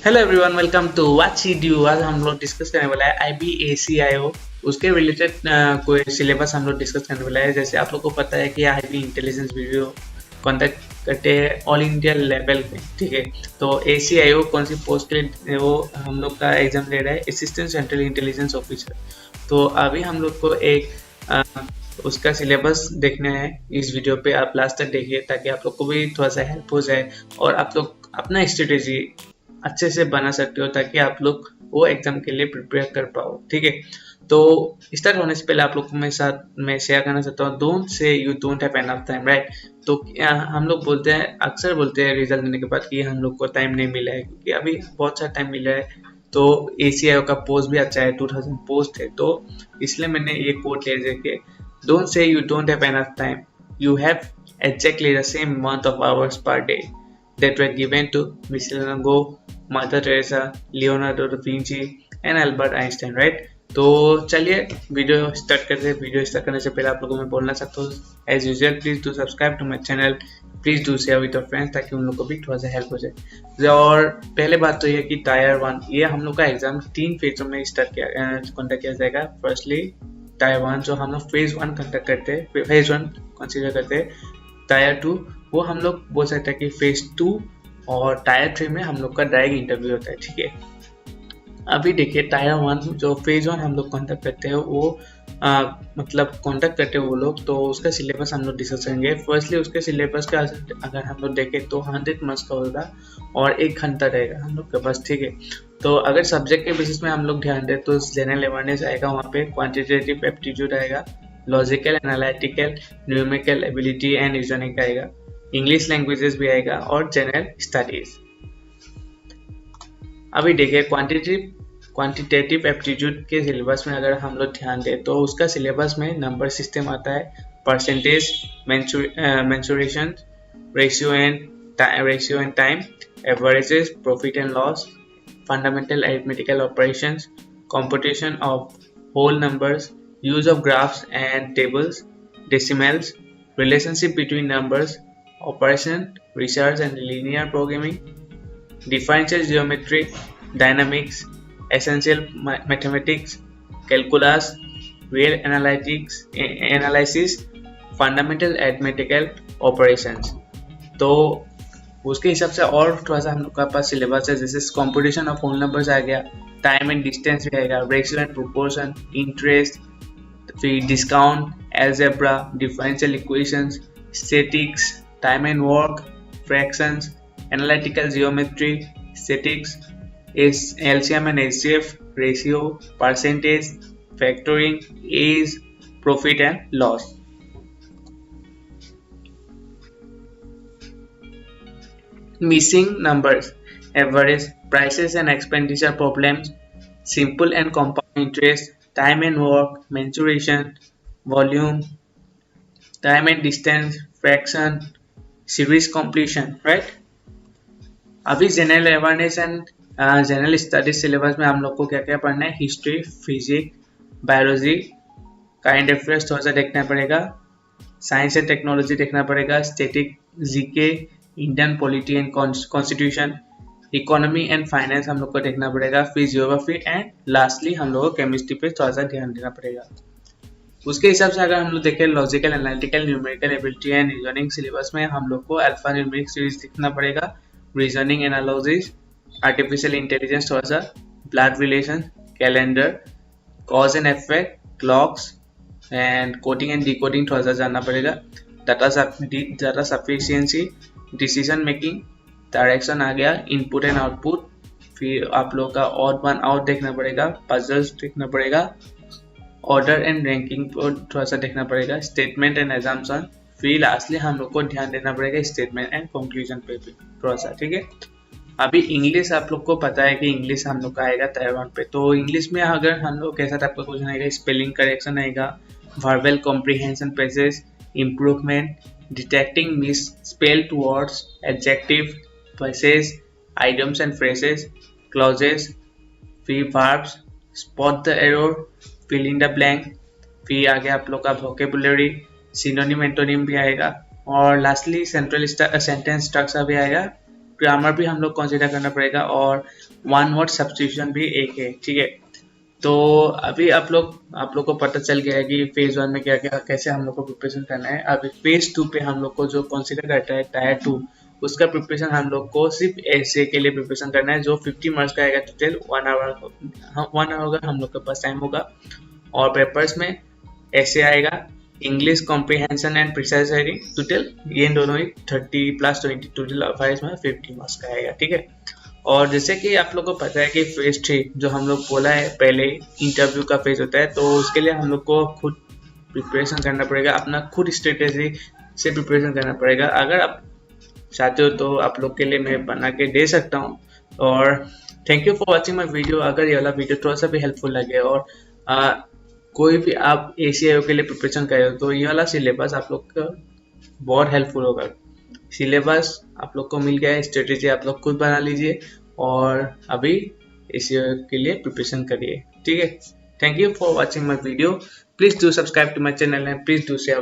Hello everyone, welcome to what she do. आज हम लोग डिस्कस करने वाला है IBACIO। उसके रिलेटेड कोई सिलेबस हम लोग डिस्कस करने वाला है। जैसे आप लोग को पता है कि IB इंटेलिजेंस वीडियो कॉन्टैक्ट करते हैं ऑल इंडिया लेवल पे, ठीक है। तो ACIO कौन सी पोस्ट के लिए वो हम लोग का एग्जाम ले रहा है, असिस्टेंट सेंट्रल इंटेलिजेंस ऑफिसर। तो अभी हम लोग को एक अ, उसका सिलेबस देखना है। इस वीडियो पे आप लास्ट तक देखिए ताकि आप लोग को भी थोड़ा सा हेल्प हो जाए और आप लोग अपना स्ट्रेटेजी अच्छे से बना सकते हो ताकि आप लोग वो एग्जाम के लिए प्रिपेयर कर पाओ, ठीक है। तो स्टार्ट होने से पहले आप लोग को मैं शेयर करना चाहता हूँ, don't say you don't have enough time, right. तो हम लोग बोलते हैं, अक्सर बोलते हैं रिजल्ट देने के बाद कि हम लोग को टाइम नहीं मिला है, क्योंकि अभी बहुत सारा टाइम मिला है। तो ACIO का पोस्ट भी अच्छा है, 2000 पोस्ट है। तो इसलिए मैंने ये कोट ले दिया कि don't say you don't have enough time, you have exactly the same amount of hours per day that were given to Michelangelo, mother Teresa, Leonardo da Vinci and Albert Einstein, right. तो चलिए video start करते हैं। Video start करने से पहले आप लोगों को मैं बोलना चाहता हूँ, as usual please do subscribe to my channel, please do share with your friends ताकि उन लोग को भी थोड़ा सा हेल्प हो जाए। और पहले बात तो ये कि टायर 1 ये हम लोग का एग्जाम 3 फेजों में कंडक्ट किया जाएगा। फर्स्टली टायर 1 जो हम लोग फेज 1 कंडक्ट करते हैं, फेज 1 कंसिडर करते हैं। टायर 2 वो हम लोग बोल सकते हैं कि फेज 2, और टायर 3 में हम लोग का डायरेक्ट इंटरव्यू होता है, ठीक है। अभी देखिए टायर 1 जो फेज 1 हम लोग कॉन्टैक्ट करते हैं वो मतलब कॉन्टैक्ट करते हैं वो लोग, तो उसका सिलेबस हम लोग डिस्कस करेंगे। फर्स्टली उसके सिलेबस का अगर हम लोग देखें तो 100 मार्क्स का होगा और 1 घंटा रहेगा हम लोग के पास, ठीक है। तो अगर सब्जेक्ट के बेसिस में हम लोग ध्यान दें तो जनरल अवेयरनेस आएगा, वहाँ पे क्वान्टिटेटिव एप्टीट्यूड आएगा, logical analytical numerical ability and reasoning आएगा, इंग्लिश लैंग्वेजेस भी आएगा और जनरल स्टडीज। अभी देखिए क्वांटिटेटिव एप्टीट्यूड के सिलेबस में अगर हम लोग ध्यान दें तो उसका सिलेबस में नंबर सिस्टम आता है, percentage, mensuration, ratio and time, averages, profit and loss, fundamental arithmetical operations, computation of whole numbers, use of graphs and tables, decimals, relationship between numbers, operation, research and linear programming, differential geometry, dynamics, essential mathematics, calculus, real analysis, fundamental arithmetical operations। तो उसके हिसाब से और थोड़ा सा हम लोग का पास सिलेबस है, जैसे कंप्यूटेशन ऑफ होल नंबर्स आ गया, टाइम एंड डिस्टेंस भी आएगा, रेशियो एंड प्रोपोर्शन, इंटरेस्ट, फिर discount, algebra, differential equations, statics, time and work, fractions, analytical geometry, statics, LCM and HCF, ratio, percentage, factoring, age, profit and loss. Missing numbers, average, prices and expenditure problems, simple and compound interest, time and work, mensuration, volume, time and distance, fraction, series completion, right। अभी general awareness and general studies syllabus में हम लोग को क्या क्या पढ़ना है, history, physics, biology, kind affairs थोड़ा सा देखना पड़ेगा, साइंस एंड टेक्नोलॉजी देखना पड़ेगा, static, GK, Indian polity and constitution, economy and finance हम लोग को देखना पड़ेगा, फिर जियोग्राफी एंड लास्टली हम लोग को केमिस्ट्री पे थोड़ा सा ध्यान देना पड़ेगा। उसके हिसाब से अगर हम लोग देखें logical analytical numerical ability and reasoning syllabus में हम लोग को अल्फा न्यूमेरिक सीरीज देखना पड़ेगा, रीजनिंग एनालिसिस, आर्टिफिशियल इंटेलिजेंस थोड़ा सा, blood relation, calendar, cause and effect, clocks and coding and decoding थोड़ा सा जानना पड़ेगा, data sufficiency, decision making, direction आ गया, इनपुट एंड आउटपुट, फिर आप लोग का ऑड वन आउट देखना पड़ेगा, पजल्स देखना पड़ेगा, ऑर्डर एंड रैंकिंग पर थोड़ा सा देखना पड़ेगा, स्टेटमेंट एंड एग्जाम्पशन, फिर लास्टली हम लोग को ध्यान देना पड़ेगा स्टेटमेंट एंड कंक्लूजन पे भी थोड़ा सा, ठीक है। अभी इंग्लिश आप लोग को पता है कि इंग्लिश हम लोग का आएगा टायर 1 पे। तो इंग्लिश में अगर हम लोग कैसा टाइप का क्वेश्चन आएगा, स्पेलिंग करेक्शन आएगा, verbal comprehension pages, improvement, detecting misspelled words, adjective, phrases, idioms and phrases, clauses, फिर verbs, spot the error, fill in the blank, फिर आगे आप लोग का वोकेबुलरी, सिनोनिम एंटोनिम भी आएगा, और लास्टली सेंटेंस स्ट्रक्चर भी आएगा, ग्रामर भी हम लोग कंसिडर करना पड़ेगा और वन वर्ड सब्स्टिट्यूशन भी एक है, ठीक है। तो अभी आप लोग को पता चल गया है कि फेज 1 में क्या क्या कैसे हम लोग को प्रिपरेशन करना है। अभी फेज 2 पे हम लोग को जो कंसिडर करता है टायर 2, उसका प्रिपरेशन हम लोग को सिर्फ एसे के लिए प्रिपरेशन करना है, जो 50 मार्क्स का आएगा टोटल 1 आवर का हम लोग के पास टाइम होगा। और पेपर्स में ऐसे आएगा English comprehension and precise writing, total ये दोनों ही 30+20 टोटल 50 मार्क्स का आएगा, ठीक है। और जैसे कि आप लोग को पता है कि फेज 3 जो हम लोग बोला है पहले इंटरव्यू का फेज होता है, तो उसके लिए हम लोग को खुद प्रिपरेशन करना पड़ेगा, अपना खुद स्ट्रेटेजी से प्रिपरेशन करना पड़ेगा। अगर आप चाहते हो तो आप लोग के लिए मैं बना के दे सकता हूँ। और thank you for watching my video. अगर ये वाला वीडियो थोड़ा सा भी हेल्पफुल लगे और कोई भी आप ACIO के लिए प्रिपरेशन कर रहे हो तो ये वाला सिलेबस आप लोग का बहुत हेल्पफुल होगा। सिलेबस आप लोग को मिल गया है, स्ट्रेटेजी आप लोग खुद बना लीजिए और अभी ACIO के लिए प्रिपरेशन करिए, ठीक है। Thank you for watching my video. Please do subscribe to my channel and please do share.